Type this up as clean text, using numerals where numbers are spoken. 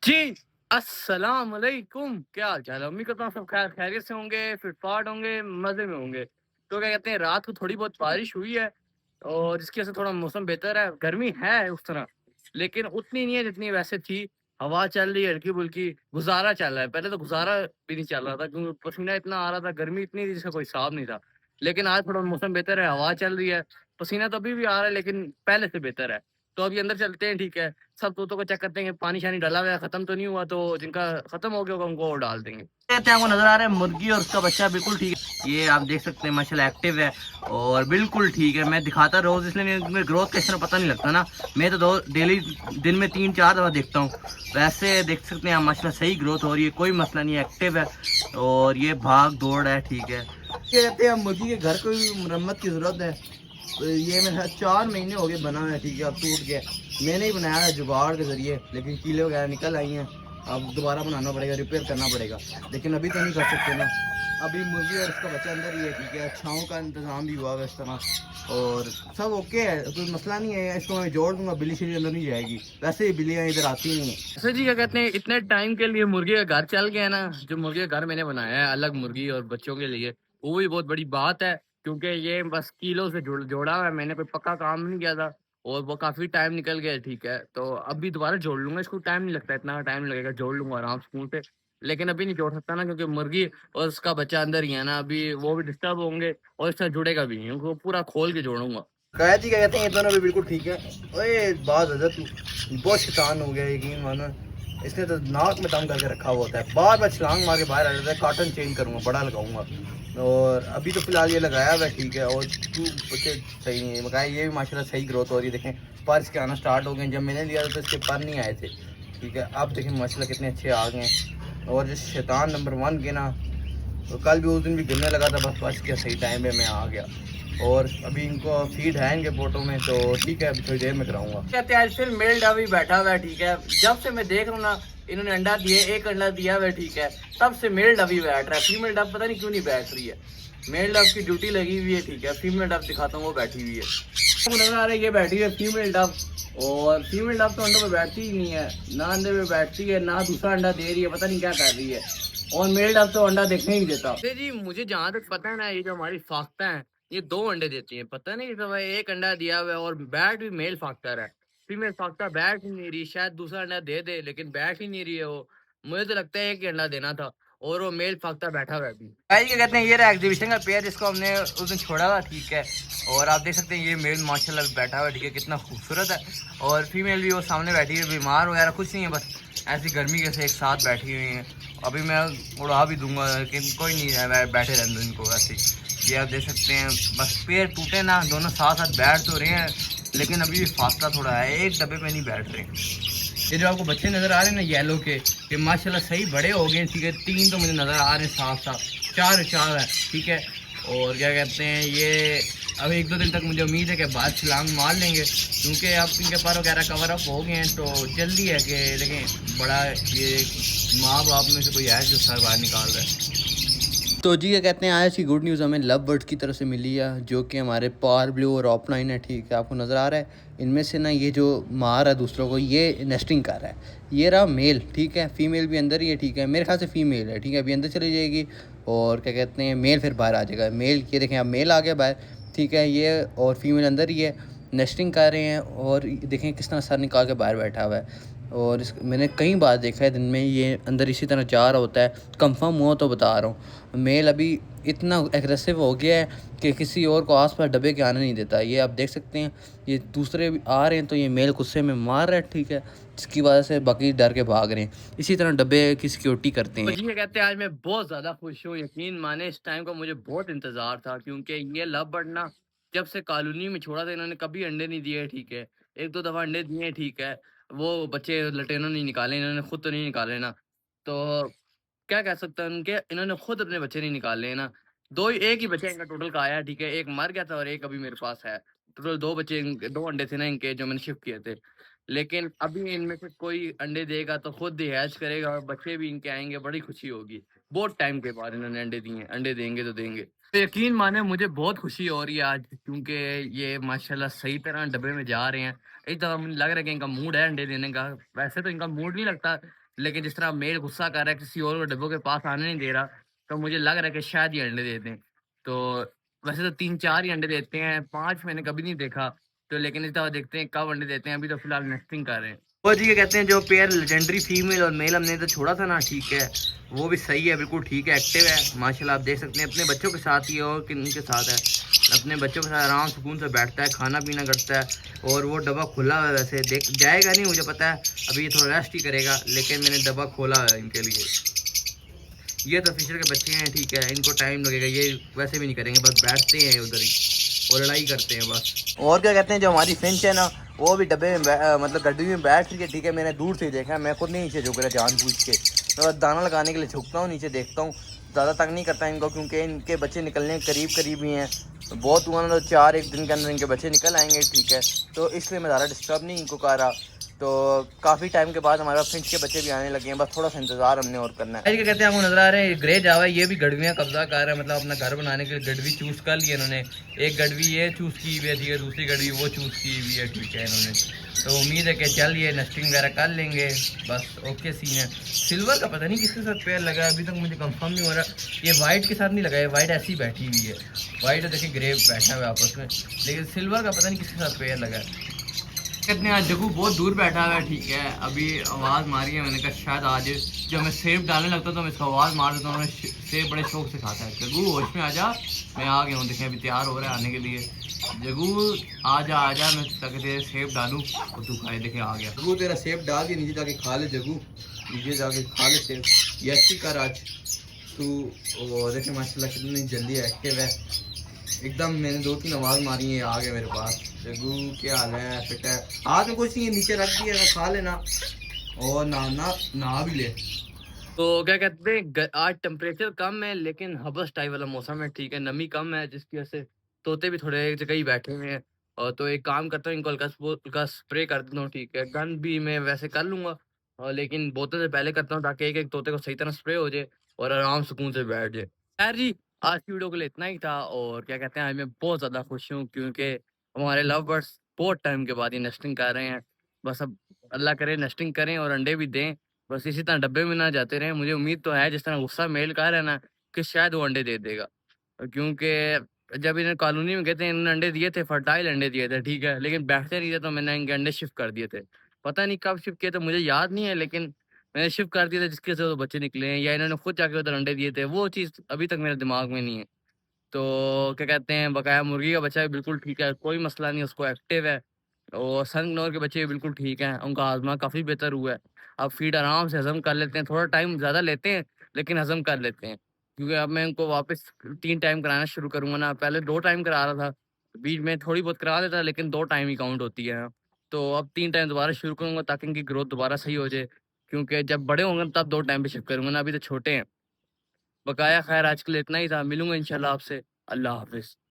जी, अस्सलाम वालेकुम। क्या हाल चाल है? उम्मीद करता हूँ सब खैरियत से होंगे, फिट-फाट होंगे, मज़े में होंगे। तो क्या कहते हैं, रात को थोड़ी बहुत बारिश हुई है और जिसकी वजह से थोड़ा मौसम बेहतर है। गर्मी है उस तरह, लेकिन उतनी नहीं है जितनी वैसे थी। हवा चल रही है हल्की-फुल्की, गुज़ारा चल रहा है। पहले तो गुज़ारा भी नहीं चल रहा था क्योंकि पसीना इतना आ रहा था, गर्मी इतनी थी जिसका कोई हिसाब नहीं था। लेकिन आज थोड़ा मौसम बेहतर है, हवा चल रही है, पसीना तो अभी भी आ रहा है लेकिन पहले से बेहतर है। तो अभी अंदर चलते हैं, ठीक है? सब तोतों को चेक करते हैं कि पानी-शानी डाला हुआ है, खत्म तो नहीं हुआ, तो जिनका खत्म हो गया होगा उनको और डाल देंगे। कहते हैं आपको नज़र आ रहा है मुर्गी और उसका बच्चा बिल्कुल ठीक है। ये आप देख सकते हैं माशाल्लाह एक्टिव है और बिल्कुल ठीक है। मैं दिखाता रोज़ इसलिए इनमें ग्रोथ का इस तरह पता नहीं लगता ना। मैं तो दो डेली दिन में 3-4 दफ़ा देखता हूँ। वैसे देख सकते हैं आप माशाल्लाह सही ग्रोथ हो रही है, कोई मसला नहीं है, एक्टिव है और ये भाग-दौड़ है, ठीक है। ये कहते हैं मुर्गी के घर को भी मरम्मत की ज़रूरत है। तो ये मेरे साथ 4 महीने हो गए बना हुआ है, ठीक है, अब टूट गया। मैंने ही बनाया है जुगाड़ के ज़रिए, लेकिन कीले वगैरह निकल आई हैं। अब दोबारा बनाना पड़ेगा, रिपेयर करना पड़ेगा, लेकिन अभी तो नहीं कर सकते ना। अभी मुर्गी और उसका बच्चा अंदर ही है, ठीक है, छाँव का इंतज़ाम भी हुआ है इस तरह और सब ओके है, कोई मसला नहीं है। इसको मैं जोड़ दूँगा, बिल्ली शिल्ली अंदर नहीं जाएगी, वैसे ही बिल्लियाँ इधर आती नहीं हैं। सर जी, क्या कहते हैं, इतने टाइम के लिए मुर्गी का घर चल गया ना। जो मुर्गी का घर मैंने बनाया है अलग मुर्गी और बच्चों के लिए, वो भी बहुत बड़ी बात है क्योंकि ये बस कीलों से जोड़ा हुआ है, मैंने कोई पक्का काम नहीं किया था और वो काफ़ी टाइम निकल गया है, ठीक है। तो अभी दोबारा जोड़ लूँगा, इसको टाइम नहीं लगता, इतना टाइम लगेगा, जोड़ लूँगा आराम से स्कूल से। लेकिन अभी नहीं जोड़ सकता ना क्योंकि मुर्गी और उसका बच्चा अंदर ही है ना, अभी वो भी डिस्टर्ब होंगे और इससे जुड़ेगा भी नहीं, उनको पूरा खोल के जोड़ूँगा। कहा जी, क्या कहते हैं, ये दोनों भी बिल्कुल ठीक है। ओए बात हज़रत तू बहुत शैतान हो गया, यकीन मानो। इसने तो नाक में दम करके रखा हुआ होता है, बार-बार छलांग मार के बाहर आ जाता है। कॉटन चेंज करूँगा, बड़ा लगाऊँगा और अभी तो फ़िलहाल ये लगाया हुआ है, ठीक है। और तू बच्चे सही नहीं है, मगर ये भी माशाल्लाह सही ग्रोथ हो रही है। देखें पर इसके आना स्टार्ट हो गए हैं। जब मैंने लिया था तो इसके पर नहीं आए थे, ठीक है। अब देखें माशाल्लाह कितने अच्छे आ गए हैं और जो शैतान नंबर 1 के ना, तो कल भी उस दिन भी गिरने लगा था, बस बच गया, सही टाइम पे मैं आ गया। और अभी इनको फीड है इनके पोटों में, तो ठीक है, अभी थोड़ी देर में कराऊंगा। कहते हैं आज फिर मेल डव ही बैठा हुआ है, ठीक है। जब से मैं देख रहा हूँ ना, इन्होंने अंडा दिए, एक अंडा दिया हुआ है, ठीक है, तब से मेल डव ही बैठ रहा है। फीमेल डव पता नहीं क्यों नहीं बैठ रही है। मेल डव की ड्यूटी लगी हुई है, ठीक है। फीमेल डव दिखाता हूँ, वो बैठी हुई है। आपको नजर आ रहा है, ये बैठी है फीमेल डव और फीमेल डव तो अंडों पे बैठती ही नहीं है, ना अंडे पे बैठती है ना दूसरा अंडा दे रही है, पता नहीं क्या कर रही है। और मेल डव तो अंडा देखने ही नहीं देता। जी, मुझे जहाँ तक पता है ना, ये जो हमारी फाख्ता है, ये 2 अंडे देती हैं। पता नहीं तो भाई, 1 अंडा दिया हुआ है और बैठ भी मेल फाख्तर है। फीमेल फाख्ता बैठ ही नहीं रही, शायद दूसरा अंडा दे दे लेकिन बैठ ही नहीं रही है वो। मुझे तो लगता है 1 ही अंडा देना था और वो मेल फाख्ता बैठा हुआ है अभी। भाई क्या कहते हैं, ये रहा एग्जीबिशन का पेयर जिसको हमने उस दिन छोड़ा हुआ, ठीक है। और आप देख सकते हैं ये मेल माशाल्लाह बैठा हुआ है, ठीक है, कितना खूबसूरत है। और फीमेल भी वो सामने बैठी है, बीमार वगैरह कुछ नहीं है, बस ऐसी गर्मी के से एक साथ बैठी हुई है। अभी मैं उड़ा भी दूंगा लेकिन कोई नहीं है, बैठे रहने दो इनको वैसे ही। ये आप देख सकते हैं, बस पैर टूटे ना, दोनों साथ साथ बैठ तो रहे हैं लेकिन अभी भी फासला थोड़ा है, एक डब्बे में नहीं बैठ रहे। ये जो आपको बच्चे नज़र आ रहे हैं ना येलो के, ये माशाल्लाह सही बड़े हो गए, ठीक है। 3 तो मुझे नज़र आ रहे हैं साफ साफ, 4 है, ठीक है। और क्या कहते हैं, ये अब 1-2 दिन तक मुझे उम्मीद है कि बाद छलांग मार लेंगे क्योंकि अब इनके पर वगैरह कवर अप हो गए हैं, तो जल्दी है कि देखें बड़ा ये माँ बाप में से कोई है जो सर बाहर निकाल रहा है। तो जी, क्या कहते हैं, आज की गुड न्यूज़ हमें लव बर्ड्स की तरफ से मिली है जो कि हमारे पार ब्लू और ऑफलाइन है, ठीक है। आपको नज़र आ रहा है इनमें से ना, ये जो मार है दूसरों को, ये नेस्टिंग कर रहा है। ये रहा मेल, ठीक है। फीमेल भी अंदर ही है, ठीक है, मेरे ख्याल से फीमेल है, ठीक है। अभी अंदर चली जाएगी और क्या कहते हैं मेल फिर बाहर आ जाएगा। मेल ये देखें, अब मेल आ गया बाहर, ठीक है। ये और फीमेल अंदर ही है, नेस्टिंग कर रहे हैं और देखें किस तरह सर निकाल के बाहर बैठा हुआ है। और इस मैंने कई बार देखा है दिन में ये अंदर इसी तरह जा रहा होता है, कंफर्म हुआ तो बता रहा हूँ। मेल अभी इतना एग्रेसिव हो गया है कि किसी और को आस-पास डब्बे के आने नहीं देता। ये आप देख सकते हैं, ये दूसरे भी आ रहे हैं तो ये मेल गुस्से में मार रहा है, ठीक है, जिसकी वजह से बाकी डर के भाग रहे हैं। इसी तरह डब्बे की सिक्योरिटी करते हैं। जी, ये कहते हैं आज मैं बहुत ज़्यादा खुश हूँ, यकीन माने इस टाइम का मुझे बहुत इंतज़ार था क्योंकि ये लव बर्ड ना, जब से कॉलोनी में छोड़ा था इन्होंने कभी अंडे नहीं दिए, ठीक है। 1-2 दफ़ा अंडे दिए, ठीक है। वो बच्चे लटेनों नहीं निकाले, इन्होंने खुद तो नहीं निकाले ना। तो क्या कह सकते हैं उनके, इन्होंने खुद अपने बच्चे नहीं निकाले हैं ना। 2 ही 1 ही बच्चा इनका टोटल का आया, ठीक है। 1 मर गया था और 1 अभी मेरे पास है। टोटल 2 बच्चे, इनके 2 अंडे थे ना इनके, जो मैंने शिफ्ट किए थे। लेकिन अभी इनमें से कोई अंडे देगा तो खुद ही हैच करेगा और बच्चे भी इनके आएँगे, बड़ी खुशी होगी। बहुत टाइम के बाद इन्होंने अंडे दिए हैं, अंडे देंगे तो देंगे। तो यकीन माने मुझे बहुत खुशी हो रही है आज क्योंकि ये माशाल्लाह सही तरह डब्बे में जा रहे हैं। इस दफ़ा मुझे लग रहा है कि इनका मूड है अंडे देने का। वैसे तो इनका मूड नहीं लगता, लेकिन जिस तरह मेल गुस्सा कर रहा है, किसी और को डिब्बों के पास आने नहीं दे रहा, तो मुझे लग रहा है कि शायद ये अंडे दे दें। तो वैसे तो 3-4 ही अंडे देते हैं, 5 मैंने कभी नहीं देखा। तो लेकिन इस दफ़ा देखते हैं कब अंडे देते हैं, अभी तो फिलहाल नेस्टिंग कर रहे हैं। वो जी, ये कहते हैं जो पेयर लेजेंडरी फीमेल और मेल हमने तो छोड़ा था ना, ठीक है, वो भी सही है, बिल्कुल ठीक है, एक्टिव है माशाल्लाह। आप देख सकते हैं अपने बच्चों के साथ ही है और किन के साथ है, अपने बच्चों के साथ आराम सुकून से बैठता है, खाना पीना करता है। और वो डब्बा खुला हुआ है, वैसे देख जाएगा नहीं मुझे पता है, अभी ये थोड़ा रेस्ट ही करेगा, लेकिन मैंने डब्बा खोला है इनके लिए। ये तो फिशर के बच्चे हैं, ठीक है, इनको टाइम लगेगा, ये वैसे भी नहीं करेंगे, बस बैठते हैं उधर ही और लड़ाई करते हैं बस। और क्या कहते हैं, जो हमारी फिंच है ना, वो भी डब्बे में मतलब गड्डी में बैठ रही है, ठीक है, मैंने दूर से ही देखा है, मैं खुद नहीं नीचे झुक रहा जान पूछ के, मैं बस दाना लगाने के लिए झुकता हूँ, नीचे देखता हूँ, ज़्यादा तंग नहीं करता इनको, क्योंकि इनके बच्चे निकलने के करीब करीब ही हैं, बहुत हुआ ना तो 4-1 दिन के अंदर इनके बच्चे निकल आएंगे, ठीक है, तो इसलिए मैं ज़्यादा डिस्टर्ब नहीं इनको कर रहा। तो काफ़ी टाइम के बाद हमारे पास फिंच के बच्चे भी आने लगे हैं, बस थोड़ा सा इंतजार हमने और करना है। क्या कहते हैं, आपको नजर आ रहे हैं ग्रे जावा, ये भी गड़वियाँ कब्जा कर रहा है, मतलब अपना घर बनाने के लिए गड़वी चूज़ कर ली इन्होंने। एक गड़वी ये चूज़ की हुई है, ठीक है, दूसरी गड़वी वो चूज़ की हुई है, ठीक है इन्होंने। तो उम्मीद है कि चल ये नेस्टिंग वगैरह कर लेंगे, बस ओके सीन है। सिल्वर का पता नहीं किसके साथ पेयर लगा है, अभी तक मुझे कंफर्म नहीं हो रहा। ये वाइट के साथ नहीं लगा है, वाइट ऐसी बैठी हुई है, वाइट देखिए ग्रे बैठा हुआ है आपस में, लेकिन सिल्वर का पता नहीं किसके साथ पेयर लगा है। कहते हैं आज जगू बहुत दूर बैठा हुआ है, ठीक है, अभी आवाज़ मारी है, मैंने कहा शायद आज जब मैं सेब डालने लगता तो मैं इसको आवाज़ मार देता हूँ, सेब बड़े शौक से खाता है। जगू होश में आ जा, मैं आ गया हूँ, देखें अभी तैयार हो रहा है आने के लिए। जगू आ जा, मैं ताकि तेरे सेब डालूँ और तू खाए, देखे आ गया। जगू तेरा सेब डाल दिया, नीचे जाके खा ले जगू, नीचे जाके खा ले सेब, ये अच्छी कर आज तू। देखे माशाल्लाह कितनी जल्दी एक्टिव है एकदम, मैंने 2-3 आवाज़ मारी है, आ गया मेरे पास। जगू क्या हाल है, फिट है, हाथ में कुछ नहीं है, नीचे रख दिया, खा लेना और नहा भी ले। तो क्या कहते हैं, आज टेम्परेचर कम है, लेकिन हबस टाइप वाला मौसम है, ठीक है, नमी कम है, जिसकी वजह से तोते भी थोड़े एक जगह ही बैठे हुए हैं। और तो एक काम करता हूँ, इनको हल्का स्प्रे कर देता हूँ, ठीक है, गन भी मैं वैसे कर लूंगा, और लेकिन बोतल से पहले करता हूँ, ताकि एक एक तोते को सही तरह स्प्रे हो जाए और आराम सुकून से बैठ जाए। खैर जी, आज की वीडियो के लिए इतना ही था, और क्या कहते हैं, आज मैं बहुत ज़्यादा खुश हूँ, क्योंकि हमारे लव बर्ड्स बहुत टाइम के बाद ये नेस्टिंग कर रहे हैं। बस अब अल्लाह करे नेस्टिंग करें और अंडे भी दें, बस इसी तरह डब्बे में ना जाते रहें। मुझे उम्मीद तो है, जिस तरह गुस्सा मेल का है ना, कि शायद वो अंडे दे देगा, क्योंकि जब इन्हें कॉलोनी में गए थे, इन्होंने अंडे दिए थे, फर्टाइल अंडे दिए थे, ठीक है, लेकिन बैठते नहीं थे, तो मैंने इनके अंडे शिफ्ट कर दिए थे। पता नहीं कब शिफ्ट किए थे, मुझे याद नहीं है, लेकिन मैंने शिफ्ट कर दिए थे, जिसकी वजह से वो बच्चे निकले हैं, या इन्होंने खुद जाके उधर अंडे दिए थे, वो चीज़ अभी तक मेरे दिमाग में नहीं है। तो क्या कहते हैं, बकाया मुर्गी का बच्चा भी बिल्कुल ठीक है, कोई मसला नहीं, उसको एक्टिव है। और सनग्लोवर के बच्चे भी बिल्कुल ठीक हैं, उनका हाज़मा काफ़ी बेहतर हुआ है। अब फ़ीड आराम से हज़म कर लेते हैं, थोड़ा टाइम ज़्यादा लेते हैं, लेकिन हज़म कर लेते हैं। क्योंकि अब मैं इनको वापस 3 टाइम कराना शुरू करूँगा ना, पहले 2 टाइम करा रहा था, बीच में थोड़ी बहुत करा देता, लेकिन 2 टाइम ही काउंट होती है। तो अब 3 टाइम दोबारा शुरू करूँगा, ताकि इनकी ग्रोथ दोबारा सही हो जाए, क्योंकि जब बड़े होंगे तब 2 टाइम पे शिफ्ट करूँगा ना, अभी तो छोटे हैं। बकाया खैर आज के लिए इतना ही था, मिलूँगा इंशाल्लाह आपसे। अल्लाह हाफ़िज़।